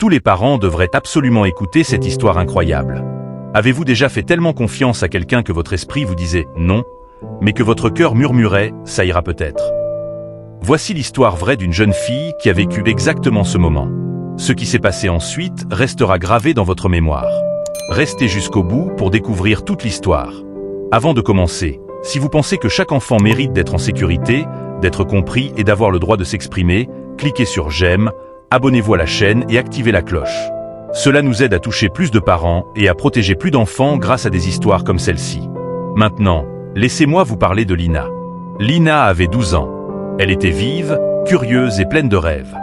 Tous les parents devraient absolument écouter cette histoire incroyable. Avez-vous déjà fait tellement confiance à quelqu'un que votre esprit vous disait « non », mais que votre cœur murmurait « ça ira peut-être ». Voici l'histoire vraie d'une jeune fille qui a vécu exactement ce moment. Ce qui s'est passé ensuite restera gravé dans votre mémoire. Restez jusqu'au bout pour découvrir toute l'histoire. Avant de commencer, si vous pensez que chaque enfant mérite d'être en sécurité, d'être compris et d'avoir le droit de s'exprimer, cliquez sur « j'aime », abonnez-vous à la chaîne et activez la cloche. Cela nous aide à toucher plus de parents et à protéger plus d'enfants grâce à des histoires comme celle-ci. Maintenant, laissez-moi vous parler de Lina. Lina avait 12 ans. Elle était vive, curieuse et pleine de rêves.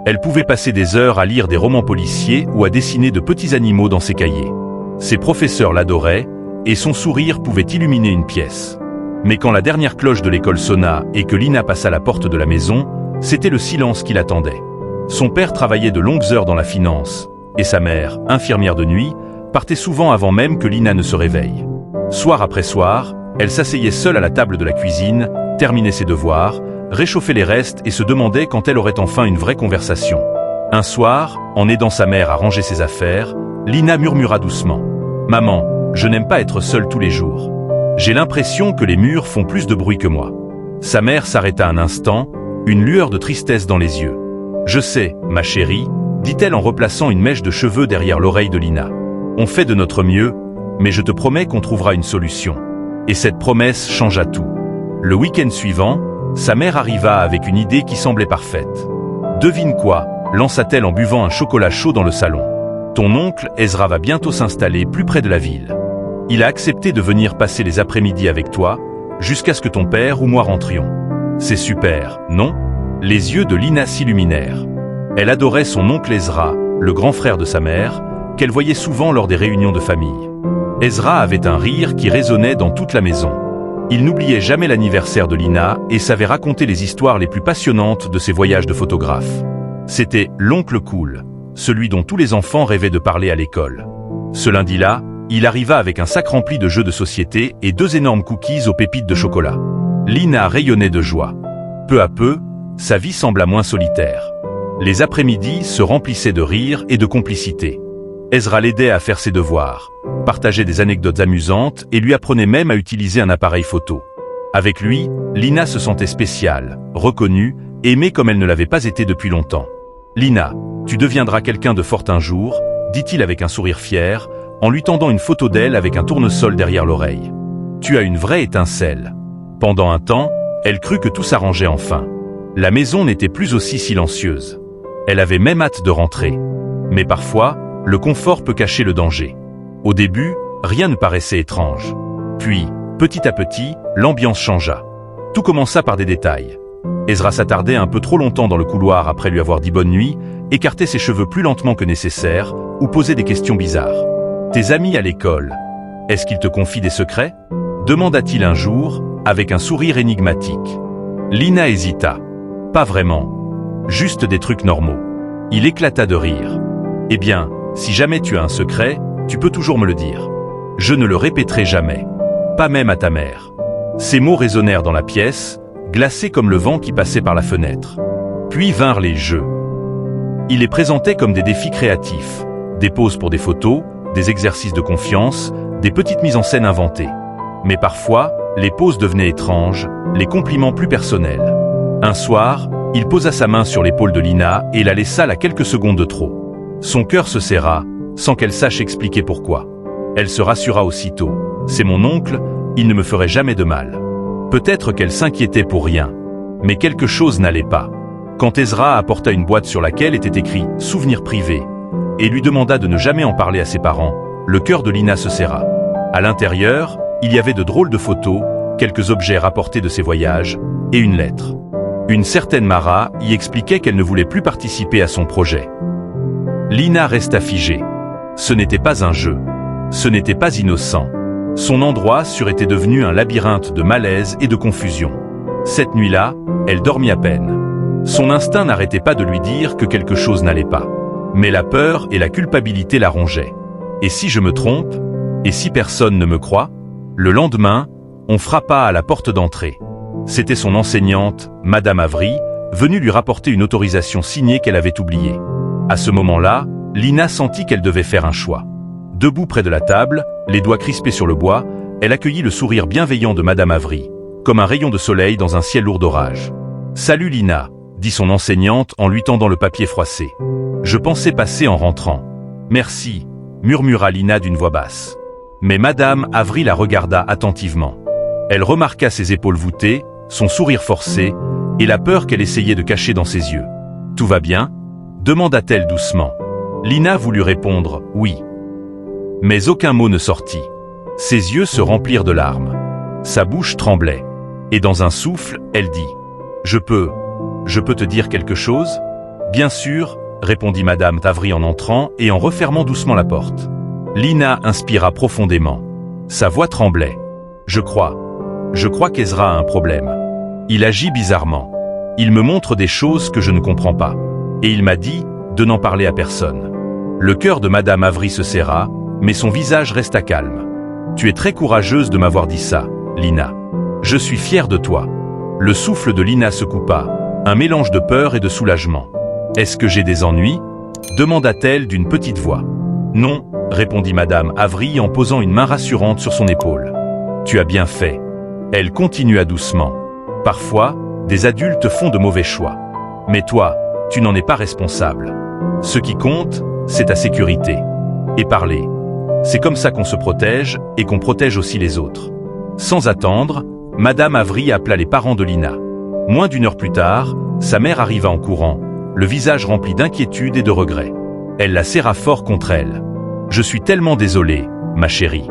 Elle pouvait passer des heures à lire des romans policiers ou à dessiner de petits animaux dans ses cahiers. Ses professeurs l'adoraient et son sourire pouvait illuminer une pièce. Mais quand la dernière cloche de l'école sonna et que Lina passa la porte de la maison, c'était le silence qui l'attendait. Son père travaillait de longues heures dans la finance, et sa mère, infirmière de nuit, partait souvent avant même que Lina ne se réveille. Soir après soir, elle s'asseyait seule à la table de la cuisine, terminait ses devoirs, réchauffait les restes et se demandait quand elle aurait enfin une vraie conversation. Un soir, en aidant sa mère à ranger ses affaires, Lina murmura doucement « Maman, je n'aime pas être seule tous les jours. J'ai l'impression que les murs font plus de bruit que moi. » Sa mère s'arrêta un instant, une lueur de tristesse dans les yeux. « Je sais, ma chérie, » dit-elle en replaçant une mèche de cheveux derrière l'oreille de Lina. « On fait de notre mieux, mais je te promets qu'on trouvera une solution. » Et cette promesse changea tout. Le week-end suivant, sa mère arriva avec une idée qui semblait parfaite. « Devine quoi ?» lança-t-elle en buvant un chocolat chaud dans le salon. « Ton oncle, Ezra, va bientôt s'installer plus près de la ville. Il a accepté de venir passer les après-midi avec toi, jusqu'à ce que ton père ou moi rentrions. C'est super, non ?» Les yeux de Lina s'illuminèrent. Elle adorait son oncle Ezra, le grand frère de sa mère, qu'elle voyait souvent lors des réunions de famille. Ezra avait un rire qui résonnait dans toute la maison. Il n'oubliait jamais l'anniversaire de Lina et savait raconter les histoires les plus passionnantes de ses voyages de photographe. C'était l'oncle cool, celui dont tous les enfants rêvaient de parler à l'école. Ce lundi-là, il arriva avec un sac rempli de jeux de société et 2 énormes cookies aux pépites de chocolat. Lina rayonnait de joie. Peu à peu, sa vie sembla moins solitaire. Les après-midi se remplissaient de rire et de complicité. Ezra l'aidait à faire ses devoirs, partageait des anecdotes amusantes et lui apprenait même à utiliser un appareil photo. Avec lui, Lina se sentait spéciale, reconnue, aimée comme elle ne l'avait pas été depuis longtemps. « Lina, tu deviendras quelqu'un de fort un jour », dit-il avec un sourire fier, en lui tendant une photo d'elle avec un tournesol derrière l'oreille. « Tu as une vraie étincelle. » Pendant un temps, elle crut que tout s'arrangeait enfin. La maison n'était plus aussi silencieuse. Elle avait même hâte de rentrer. Mais parfois, le confort peut cacher le danger. Au début, rien ne paraissait étrange. Puis, petit à petit, l'ambiance changea. Tout commença par des détails. Ezra s'attardait un peu trop longtemps dans le couloir après lui avoir dit bonne nuit, écartait ses cheveux plus lentement que nécessaire, ou posait des questions bizarres. « Tes amis à l'école, est-ce qu'ils te confient des secrets ?» demanda-t-il un jour, avec un sourire énigmatique. Lina hésita. « Pas vraiment. Juste des trucs normaux. » Il éclata de rire. « Eh bien, si jamais tu as un secret, tu peux toujours me le dire. Je ne le répéterai jamais. Pas même à ta mère. » Ces mots résonnèrent dans la pièce, glacés comme le vent qui passait par la fenêtre. Puis vinrent les jeux. Il les présentait comme des défis créatifs, des poses pour des photos, des exercices de confiance, des petites mises en scène inventées. Mais parfois, les poses devenaient étranges, les compliments plus personnels. Un soir, il posa sa main sur l'épaule de Lina et la laissa là quelques secondes de trop. Son cœur se serra, sans qu'elle sache expliquer pourquoi. Elle se rassura aussitôt. « C'est mon oncle, il ne me ferait jamais de mal. » Peut-être qu'elle s'inquiétait pour rien. Mais quelque chose n'allait pas. Quand Ezra apporta une boîte sur laquelle était écrit « Souvenirs privés » et lui demanda de ne jamais en parler à ses parents, le cœur de Lina se serra. À l'intérieur, il y avait de drôles de photos, quelques objets rapportés de ses voyages et une lettre. Une certaine Mara y expliquait qu'elle ne voulait plus participer à son projet. Lina resta figée. Ce n'était pas un jeu. Ce n'était pas innocent. Son endroit était devenu un labyrinthe de malaise et de confusion. Cette nuit-là, elle dormit à peine. Son instinct n'arrêtait pas de lui dire que quelque chose n'allait pas. Mais la peur et la culpabilité la rongeaient. Et si je me trompe? Et si personne ne me croit? Le lendemain, on frappa à la porte d'entrée. C'était son enseignante, Madame Avery, venue lui rapporter une autorisation signée qu'elle avait oubliée. À ce moment-là, Lina sentit qu'elle devait faire un choix. Debout près de la table, les doigts crispés sur le bois, elle accueillit le sourire bienveillant de Madame Avery, comme un rayon de soleil dans un ciel lourd d'orage. « Salut Lina », dit son enseignante en lui tendant le papier froissé. « Je pensais passer en rentrant. »« Merci », murmura Lina d'une voix basse. Mais Madame Avery la regarda attentivement. Elle remarqua ses épaules voûtées, son sourire forcé, et la peur qu'elle essayait de cacher dans ses yeux. « Tout va bien ?» demanda-t-elle doucement. Lina voulut répondre « oui ». Mais aucun mot ne sortit. Ses yeux se remplirent de larmes. Sa bouche tremblait. Et dans un souffle, elle dit « Je peux te dire quelque chose ?»« Bien sûr », répondit Madame Avery en entrant et en refermant doucement la porte. Lina inspira profondément. Sa voix tremblait. « Je crois qu'Ezra a un problème. Il agit bizarrement. Il me montre des choses que je ne comprends pas. Et il m'a dit de n'en parler à personne. » Le cœur de Madame Avery se serra, mais son visage resta calme. « Tu es très courageuse de m'avoir dit ça, Lina. Je suis fier de toi. » Le souffle de Lina se coupa, un mélange de peur et de soulagement. « Est-ce que j'ai des ennuis ?» demanda-t-elle d'une petite voix. « Non », répondit Madame Avery en posant une main rassurante sur son épaule. « Tu as bien fait. » Elle continua doucement. « Parfois, des adultes font de mauvais choix. Mais toi, tu n'en es pas responsable. Ce qui compte, c'est ta sécurité. Et parler. C'est comme ça qu'on se protège et qu'on protège aussi les autres. » Sans attendre, Madame Avery appela les parents de Lina. Moins d'une heure plus tard, sa mère arriva en courant, le visage rempli d'inquiétude et de regret. Elle la serra fort contre elle. « Je suis tellement désolée, ma chérie.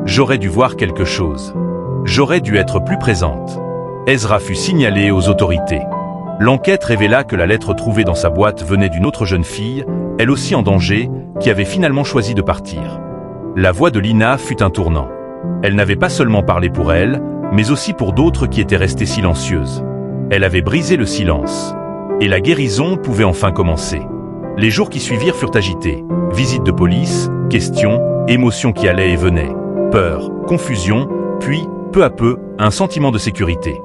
J'aurais dû voir quelque chose. J'aurais dû être plus présente. » Ezra fut signalé aux autorités. L'enquête révéla que la lettre trouvée dans sa boîte venait d'une autre jeune fille, elle aussi en danger, qui avait finalement choisi de partir. La voix de Lina fut un tournant. Elle n'avait pas seulement parlé pour elle, mais aussi pour d'autres qui étaient restées silencieuses. Elle avait brisé le silence. Et la guérison pouvait enfin commencer. Les jours qui suivirent furent agités. Visites de police, questions, émotions qui allaient et venaient. Peur, confusion, puis, peu à peu, un sentiment de sécurité.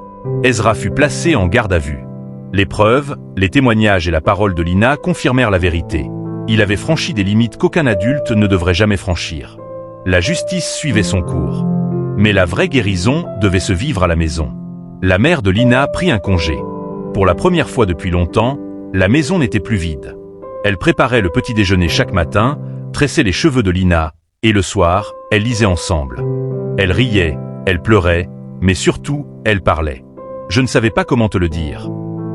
Ezra fut placé en garde à vue. Les preuves, les témoignages et la parole de Lina confirmèrent la vérité. Il avait franchi des limites qu'aucun adulte ne devrait jamais franchir. La justice suivait son cours. Mais la vraie guérison devait se vivre à la maison. La mère de Lina prit un congé. Pour la première fois depuis longtemps, la maison n'était plus vide. Elle préparait le petit déjeuner chaque matin, tressait les cheveux de Lina, et le soir, elles lisaient ensemble. Elle riait, elle pleurait, mais surtout, elle parlait. « Je ne savais pas comment te le dire »,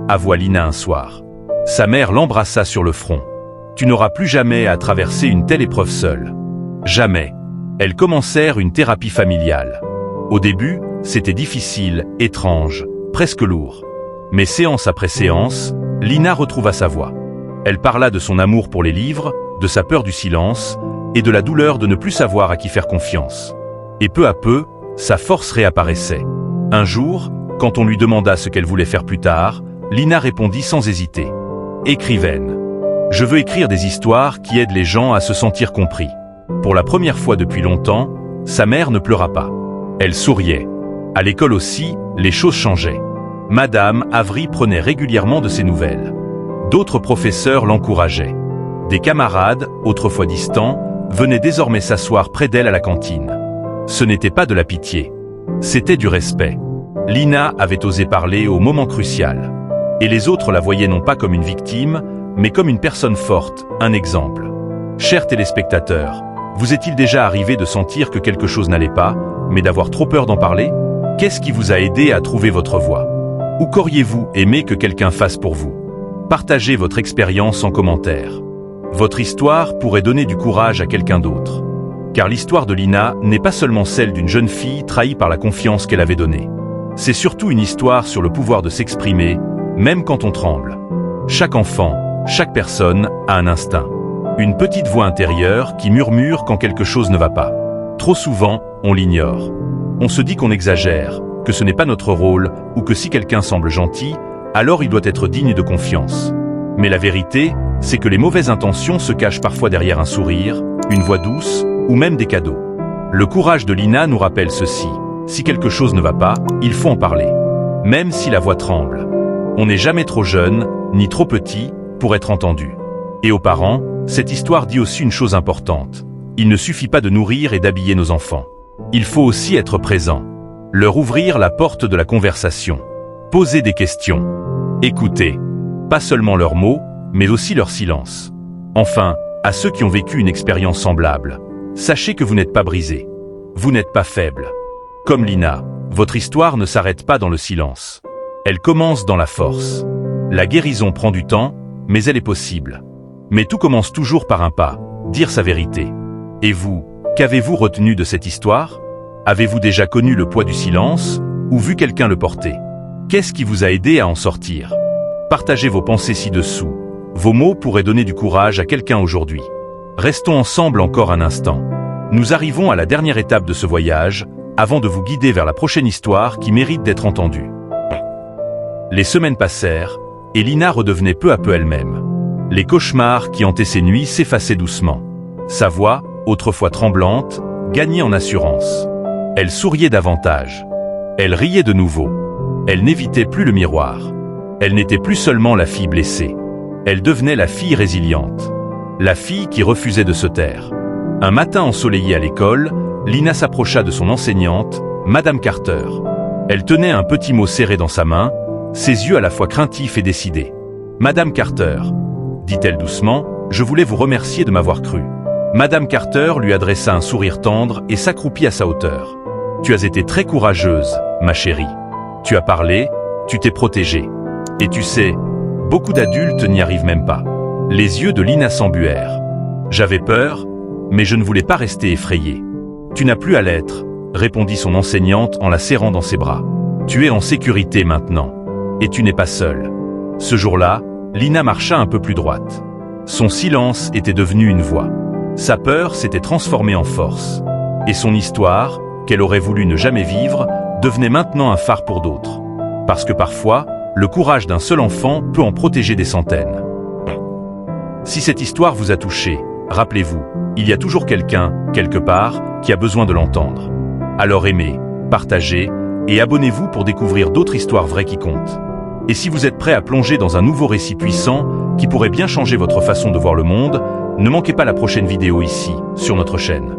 avoua Lina un soir. Sa mère l'embrassa sur le front. « Tu n'auras plus jamais à traverser une telle épreuve seule. » Jamais. Elles commencèrent une thérapie familiale. Au début, c'était difficile, étrange, presque lourd. Mais séance après séance, Lina retrouva sa voix. Elle parla de son amour pour les livres, de sa peur du silence, et de la douleur de ne plus savoir à qui faire confiance. Et peu à peu, sa force réapparaissait. Un jour, quand on lui demanda ce qu'elle voulait faire plus tard, Lina répondit sans hésiter. « Écrivaine. Je veux écrire des histoires qui aident les gens à se sentir compris. » Pour la première fois depuis longtemps, sa mère ne pleura pas. Elle souriait. À l'école aussi, les choses changeaient. Madame Avery prenait régulièrement de ses nouvelles. D'autres professeurs l'encourageaient. Des camarades, autrefois distants, venaient désormais s'asseoir près d'elle à la cantine. Ce n'était pas de la pitié. C'était du respect. Lina avait osé parler au moment crucial. Et les autres la voyaient non pas comme une victime, mais comme une personne forte, un exemple. Chers téléspectateurs, vous est-il déjà arrivé de sentir que quelque chose n'allait pas, mais d'avoir trop peur d'en parler? Qu'est-ce qui vous a aidé à trouver votre voie? Ou qu'auriez-vous aimé que quelqu'un fasse pour vous? Partagez votre expérience en commentaire. Votre histoire pourrait donner du courage à quelqu'un d'autre. Car l'histoire de Lina n'est pas seulement celle d'une jeune fille trahie par la confiance qu'elle avait donnée. C'est surtout une histoire sur le pouvoir de s'exprimer, même quand on tremble. Chaque enfant, chaque personne a un instinct. Une petite voix intérieure qui murmure quand quelque chose ne va pas. Trop souvent, on l'ignore. On se dit qu'on exagère, que ce n'est pas notre rôle, ou que si quelqu'un semble gentil, alors il doit être digne de confiance. Mais la vérité, c'est que les mauvaises intentions se cachent parfois derrière un sourire, une voix douce, ou même des cadeaux. Le courage de Lina nous rappelle ceci. Si quelque chose ne va pas, il faut en parler. Même si la voix tremble. On n'est jamais trop jeune, ni trop petit, pour être entendu. Et aux parents, cette histoire dit aussi une chose importante. Il ne suffit pas de nourrir et d'habiller nos enfants. Il faut aussi être présent. Leur ouvrir la porte de la conversation. Poser des questions. Écouter. Pas seulement leurs mots, mais aussi leur silence. Enfin, à ceux qui ont vécu une expérience semblable, sachez que vous n'êtes pas brisé. Vous n'êtes pas faible. Comme Lina, votre histoire ne s'arrête pas dans le silence. Elle commence dans la force. La guérison prend du temps, mais elle est possible. Mais tout commence toujours par un pas, dire sa vérité. Et vous, qu'avez-vous retenu de cette histoire? Avez-vous déjà connu le poids du silence, ou vu quelqu'un le porter? Qu'est-ce qui vous a aidé à en sortir? Partagez vos pensées ci-dessous. Vos mots pourraient donner du courage à quelqu'un aujourd'hui. Restons ensemble encore un instant. Nous arrivons à la dernière étape de ce voyage, avant de vous guider vers la prochaine histoire qui mérite d'être entendue. Les semaines passèrent, et Lina redevenait peu à peu elle-même. Les cauchemars qui hantaient ses nuits s'effaçaient doucement. Sa voix, autrefois tremblante, gagnait en assurance. Elle souriait davantage. Elle riait de nouveau. Elle n'évitait plus le miroir. Elle n'était plus seulement la fille blessée. Elle devenait la fille résiliente. La fille qui refusait de se taire. Un matin ensoleillé à l'école, Lina s'approcha de son enseignante, Madame Carter. Elle tenait un petit mot serré dans sa main, ses yeux à la fois craintifs et décidés. « Madame Carter, dit-elle doucement, je voulais vous remercier de m'avoir cru. » Madame Carter lui adressa un sourire tendre et s'accroupit à sa hauteur. « Tu as été très courageuse, ma chérie. Tu as parlé, tu t'es protégée. Et tu sais, beaucoup d'adultes n'y arrivent même pas. » Les yeux de Lina s'embuèrent. « J'avais peur, mais je ne voulais pas rester effrayée. »« Tu n'as plus à l'être, » répondit son enseignante en la serrant dans ses bras. « Tu es en sécurité maintenant. Et tu n'es pas seule. » Ce jour-là, Lina marcha un peu plus droite. Son silence était devenu une voix. Sa peur s'était transformée en force. Et son histoire, qu'elle aurait voulu ne jamais vivre, devenait maintenant un phare pour d'autres. Parce que parfois, le courage d'un seul enfant peut en protéger des centaines. Si cette histoire vous a touché, rappelez-vous, il y a toujours quelqu'un, quelque part, qui a besoin de l'entendre. Alors aimez, partagez et abonnez-vous pour découvrir d'autres histoires vraies qui comptent. Et si vous êtes prêt à plonger dans un nouveau récit puissant qui pourrait bien changer votre façon de voir le monde, ne manquez pas la prochaine vidéo ici, sur notre chaîne.